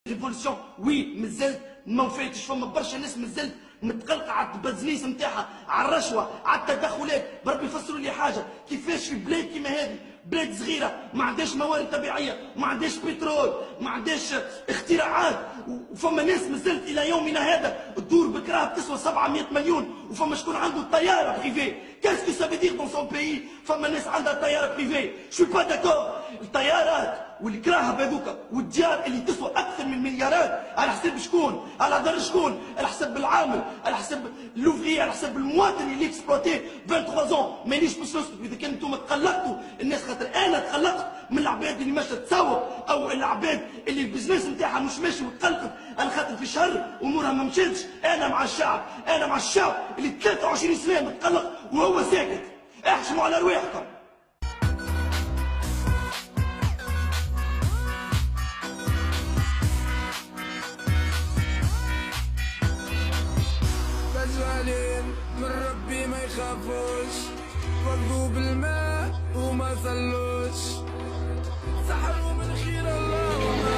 ريفولوسيون وي مازلت ما وفيتش. فما برشا ناس مازلت متقلقه على البزنيس نتاعها، على الرشوه، على التدخلات. بربي يفسروا لي حاجه، كيفاش في بلاد كيما هذه، بلاد صغيره ما عندهاش موارد طبيعيه، ما عندهاش بترول، ما عندهاش اختراعات، وفما ناس مازلت الى يومنا هذا الدور بكراها بتسوى 700 مليون، وفما شكون عنده طياره بريفي. كاسكو سافي دير دون سون بيي فما ناس عندها طياره بريفي؟ شو با داكور. الطيارات والكراهب هذوك والديار اللي تسوى اكثر من مليارات على حساب شكون؟ على دار شكون؟ على حساب العامل، على حساب اللوفري، على حساب المواطن اللي اكسبلوتي 23 زون. مانيش باش نسكت اذا كان انتم تقلقتوا الناس، خاطر انا تقلقت من العباد اللي ماشيه تسوق، او العباد اللي البزنس نتاعها مش ماشي وتقلقت على خاطر في شهر امورها ما مشاتش. انا مع الشعب، انا مع الشعب اللي 23 سنه متقلق وهو ساكت. احشموا على رواحكم. زعلين من ربي ما يخافوش، وقفوا بالماء وما صلوش، سحروا من خير الله وما